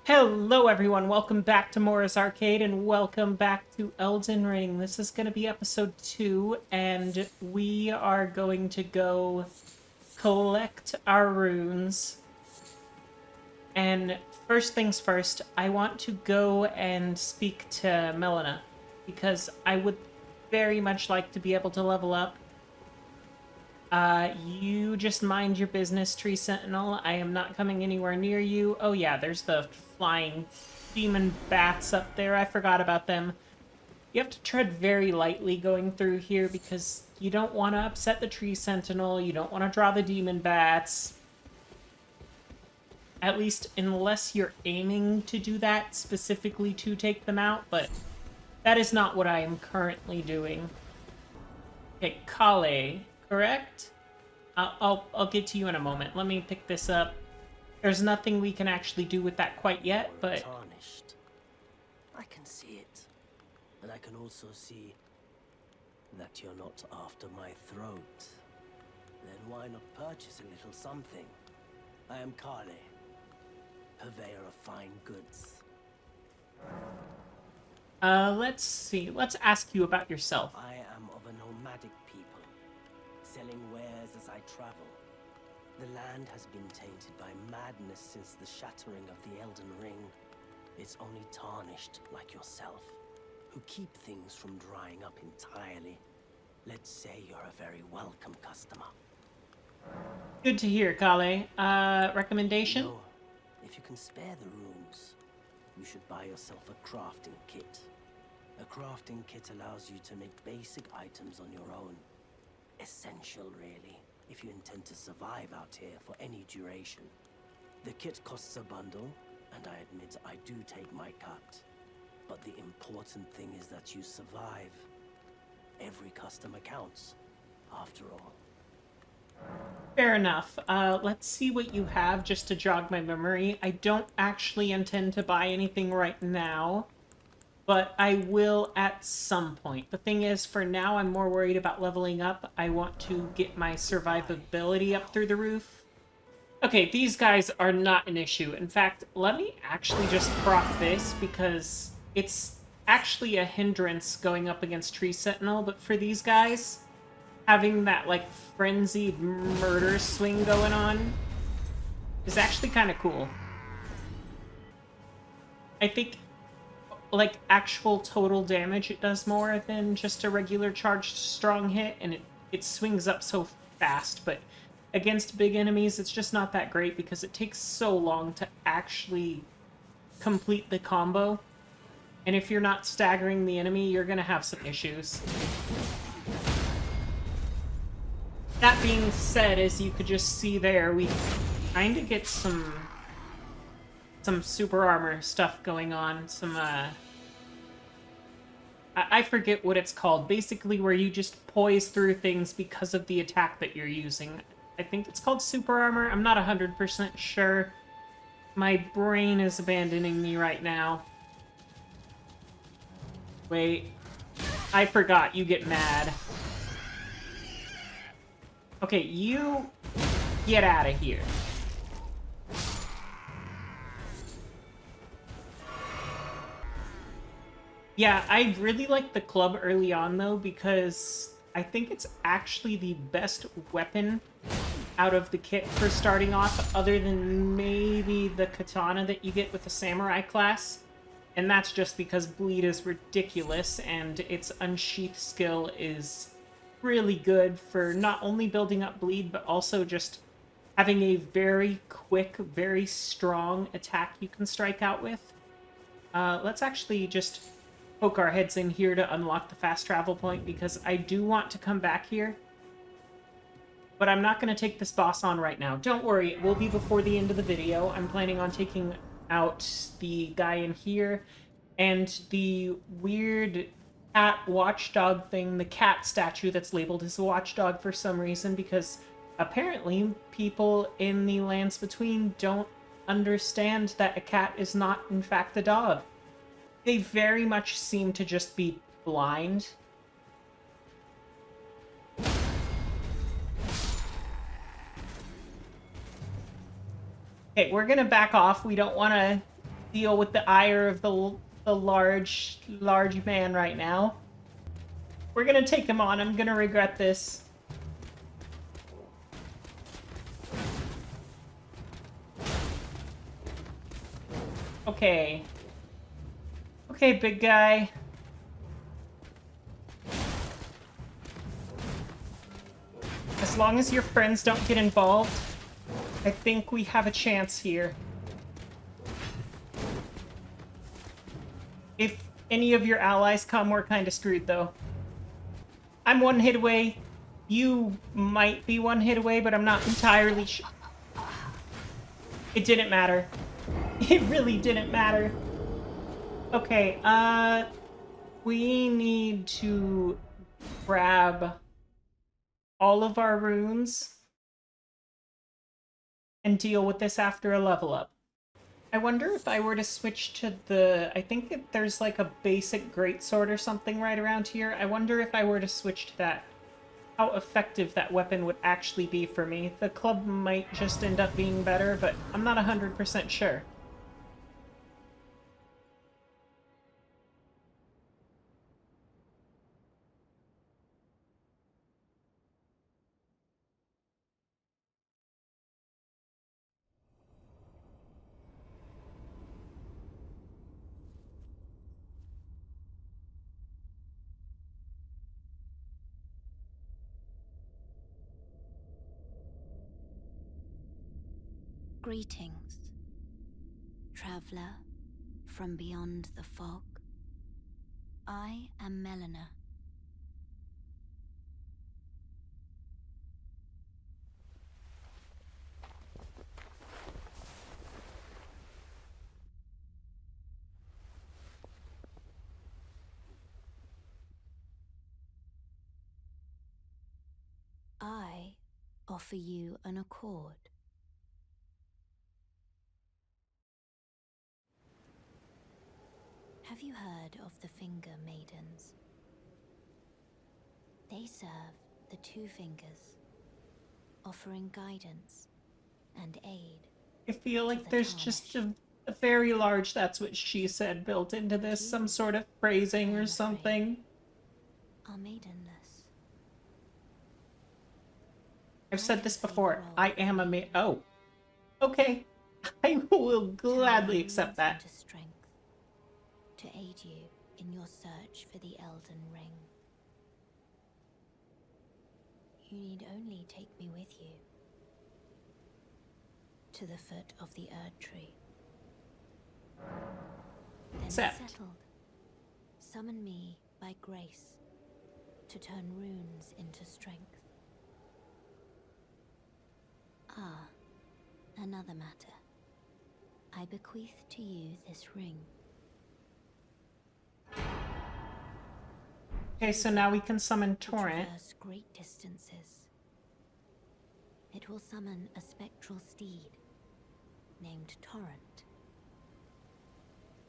Hello everyone, welcome back to Mora's Arcade and welcome back to Elden Ring. This is going to be episode 2 and we are going to go collect our runes. And first things first, I want to go and speak to Melina because I would very much like to be able to level up. You just mind your business, Tree Sentinel. I am not coming anywhere near you. Oh yeah, there's the flying demon bats up there. I forgot about them. You have to tread very lightly going through here because you don't want to upset the Tree Sentinel. You don't want to draw the demon bats. At least unless you're aiming to do that specifically to take them out, but that is not what I am currently doing. Okay, Kale, correct? I'll get to you in a moment. Let me pick this up. There's nothing we can actually do with that quite yet, but... Tarnished. I can see it. And I can also see that you're not after my throat. Then why not purchase a little something? I am Kale, purveyor of fine goods. Let's see. Let's ask you about yourself. I am of a nomadic people, selling wares as I travel. The land has been tainted by madness since the shattering of the Elden Ring. It's only tarnished like yourself, who keep things from drying up entirely. Let's say you're a very welcome customer. Good to hear, Kale. Recommendation? No, if you can spare the runes, you should buy yourself a crafting kit. A crafting kit allows you to make basic items on your own. Essential, really, if you intend to survive out here for any duration. The kit costs a bundle, and I admit I do take my cut. But the important thing is that you survive. Every customer counts, after all. Fair enough. Let's see what you have just to jog my memory. I don't actually intend to buy anything right now, but I will at some point. The thing is, for now, I'm more worried about leveling up. I want to get my survivability up through the roof. Okay, these guys are not an issue. In fact, let me actually just proc this because it's actually a hindrance going up against Tree Sentinel, but for these guys, having that, like, frenzied murder swing going on is actually kind of cool. I think, like, actual total damage, it does more than just a regular charged strong hit, and it swings up so fast, but against big enemies, it's just not that great because it takes so long to actually complete the combo. And if you're not staggering the enemy, you're gonna have some issues. That being said, as you could just see there, we kind of get some super armor stuff going on. Some, I forget what it's called. Basically, where you just poise through things because of the attack that you're using. I think it's called super armor. I'm not 100% sure. My brain is abandoning me right now. Wait. I forgot. You get mad. Okay, you get out of here. Yeah, I really like the club early on, though, because I think it's actually the best weapon out of the kit for starting off, other than maybe the katana that you get with the samurai class. And that's just because bleed is ridiculous, and its unsheath skill is really good for not only building up bleed, but also just having a very quick, very strong attack you can strike out with. Let's actually just poke our heads in here to unlock the fast travel point, because I do want to come back here. But I'm not going to take this boss on right now. Don't worry, it will be before the end of the video. I'm planning on taking out the guy in here, and the weird cat watchdog thing, the cat statue that's labeled as a watchdog for some reason, because apparently people in the lands between don't understand that a cat is not in fact a dog. They very much seem to just be blind. Okay, we're gonna back off. We don't want to deal with the ire of the large man right now. We're gonna take him on. I'm gonna regret this. Okay. Okay, big guy. As long as your friends don't get involved, I think we have a chance here. If any of your allies come, we're kind of screwed, though. I'm one hit away. You might be one hit away, but I'm not entirely sure. It didn't matter. It really didn't matter. Okay, we need to grab all of our runes and deal with this after a level up. I wonder if I were to switch to the... I think there's like a basic greatsword or something right around here. I wonder if I were to switch to that, how effective that weapon would actually be for me. The club might just end up being better, but I'm not 100% sure. Greetings, traveler from beyond the fog. I am Melina. I offer you an accord. Have you heard of the Finger Maidens? They serve the Two Fingers, offering guidance and aid. I feel like there's just a very large, that's what she said, built into this, some sort of phrasing or something. Are maidenless. I've said this before. I am a maid. Oh. Okay. I will gladly accept that. Into strength to aid you in your search for the Elden Ring. You need only take me with you to the foot of the Erd Tree. Then settled, summon me by grace to turn runes into strength. Ah, another matter. I bequeath to you this ring. Okay, so now we can summon Torrent. Traverse great distances. It will summon a spectral steed named Torrent.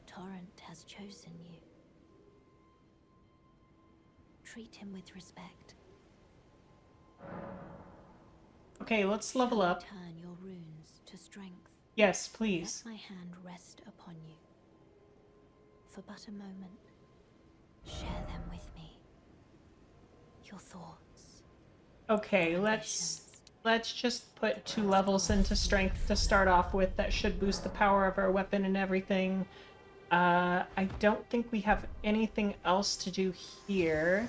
Torrent has chosen you. Treat him with respect. Okay, let's level up. Turn your runes to strength. Yes, please. Let my hand rest upon you. For but a moment, share them with me. Your thoughts. Okay, let's just put 2 levels into strength to start off with. That should boost the power of our weapon and everything. I don't think we have anything else to do here.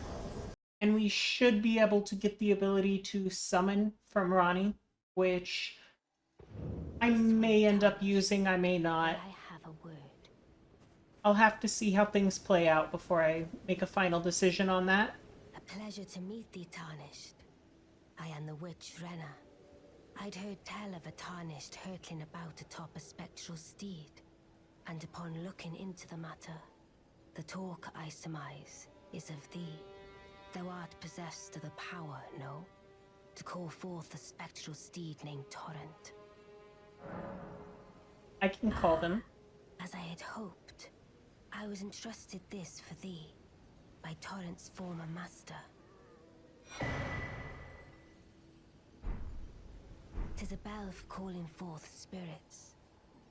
And we should be able to get the ability to summon from Ronnie, which I may end up using, I may not. I have a word. I'll have to see how things play out before I make a final decision on that. A pleasure to meet thee, Tarnished. I am the witch Renna. I'd heard tell of a Tarnished hurtling about atop a spectral steed, and upon looking into the matter, the talk I surmise is of thee. Thou art possessed of the power, no? To call forth a spectral steed named Torrent. I can call them. As I had hoped, I was entrusted this for thee by Torrent's former master. 'Tis a bell for calling forth spirits.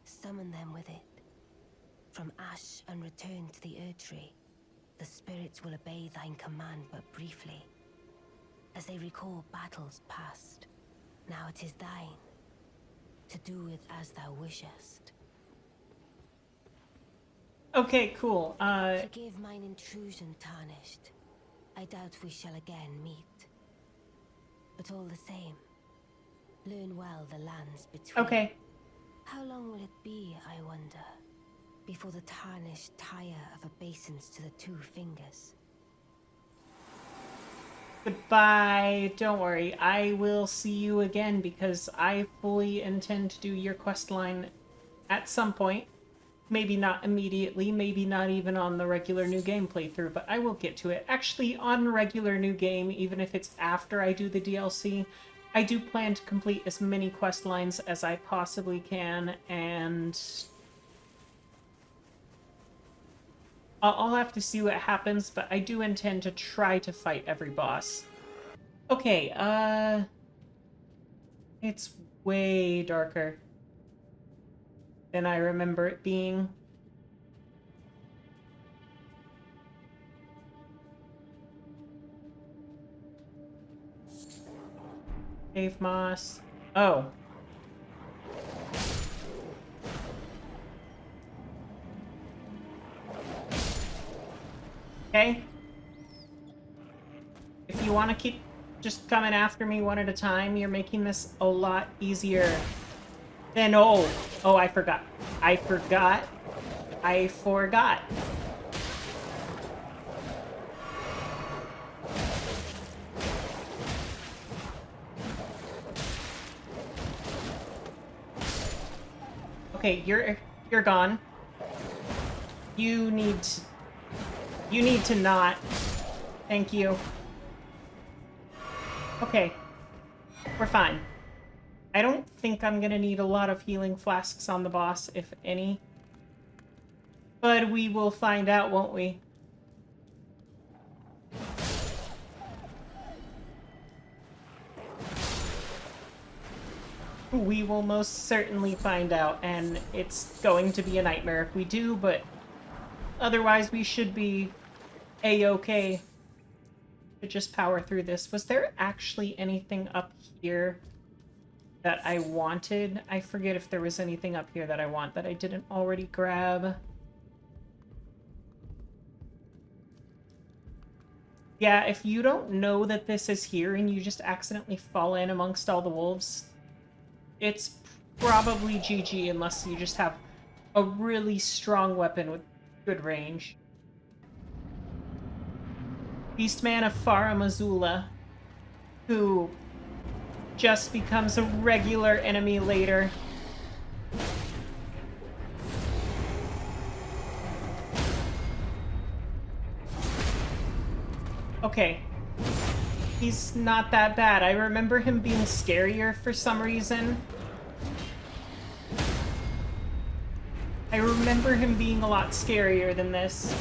Summon them with it, from ash and return to the Earth Tree. The spirits will obey thine command but briefly, as they recall battles past. Now it is thine, to do with as thou wishest. Okay, cool. Forgive mine intrusion, Tarnished. I doubt we shall again meet. But all the same, learn well the lands between. Okay. How long will it be, I wonder, before the Tarnished tire of obeisance to the two fingers? Goodbye. Don't worry. I will see you again because I fully intend to do your quest line at some point. Maybe not immediately, maybe not even on the regular new game playthrough, but I will get to it. Actually, on regular new game, even if it's after I do the DLC, I do plan to complete as many quest lines as I possibly can, and I'll have to see what happens, but I do intend to try to fight every boss. Okay, it's way darker than I remember it being. Cave moss. Oh. Okay. If you want to keep just coming after me one at a time, you're making this a lot easier. Then, oh, I forgot. I forgot. Okay, you're gone. You need to not. Thank you. Okay. We're fine. I don't think I'm gonna need a lot of healing flasks on the boss, if any. But we will find out, won't we? We will most certainly find out, and it's going to be a nightmare if we do, but otherwise we should be a-okay to just power through this. Was there actually anything up here that I wanted? I forget if there was anything up here that I want that I didn't already grab. Yeah, if you don't know that this is here and you just accidentally fall in amongst all the wolves, it's probably GG unless you just have a really strong weapon with good range. Beastman of Faramazula, who just becomes a regular enemy later. Okay. He's not that bad. I remember him being scarier for some reason. I remember him being a lot scarier than this.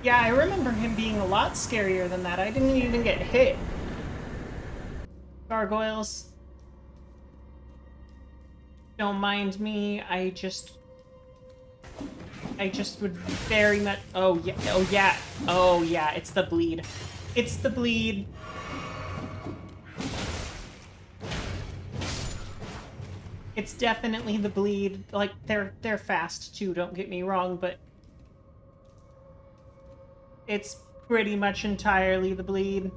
Yeah, I remember him being a lot scarier than that. I didn't even get hit. Gargoyles. Don't mind me. I just would very much... Oh, yeah. Oh, yeah. Oh, yeah. It's the bleed. It's the bleed. It's definitely the bleed. Like, they're fast, too. Don't get me wrong, but... It's pretty much entirely the bleed.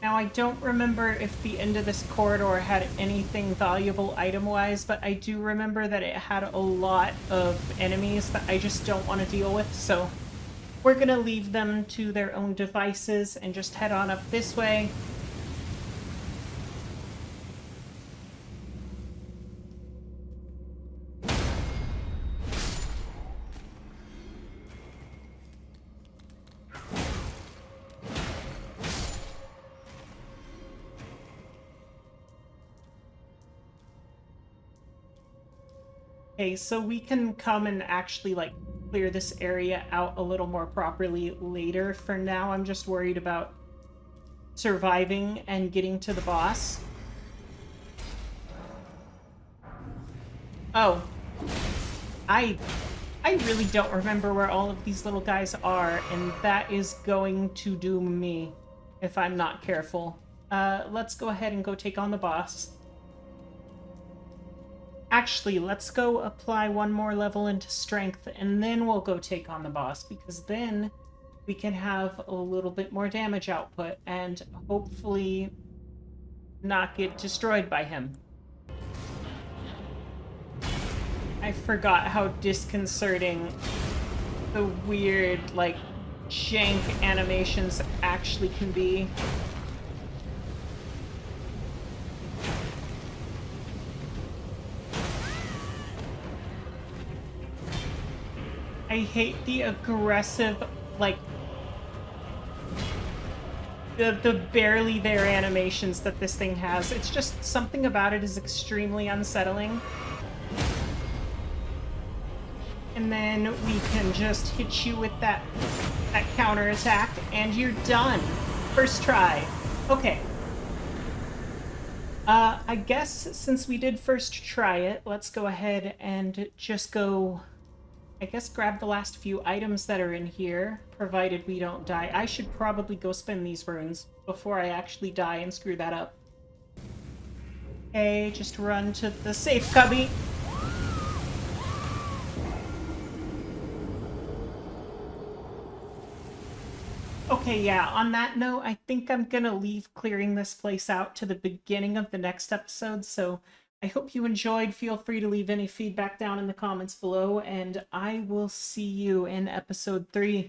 Now, I don't remember if the end of this corridor had anything valuable item-wise, but I do remember that it had a lot of enemies that I just don't want to deal with, so we're gonna leave them to their own devices and just head on up this way. Okay, so we can come and actually, like, clear this area out a little more properly later. For now, I'm just worried about surviving and getting to the boss. Oh. I really don't remember where all of these little guys are, and that is going to doom me if I'm not careful. Let's go ahead and go take on the boss. Actually, let's go apply one more level into strength, and then we'll go take on the boss, because then we can have a little bit more damage output and hopefully not get destroyed by him. I forgot how disconcerting the weird, like, jank animations actually can be. I hate the aggressive, like, the barely there animations that this thing has. It's just something about it is extremely unsettling. And then we can just hit you with that counter attack, and you're done. First try. Okay. I guess since we did first try it, let's go ahead and just go, I guess, grab the last few items that are in here, provided we don't die. I should probably go spend these runes before I actually die and screw that up. Okay, just run to the safe cubby. Okay, yeah, on that note, I think I'm gonna leave clearing this place out to the beginning of the next episode, so I hope you enjoyed. Feel free to leave any feedback down in the comments below, and I will see you in episode 3.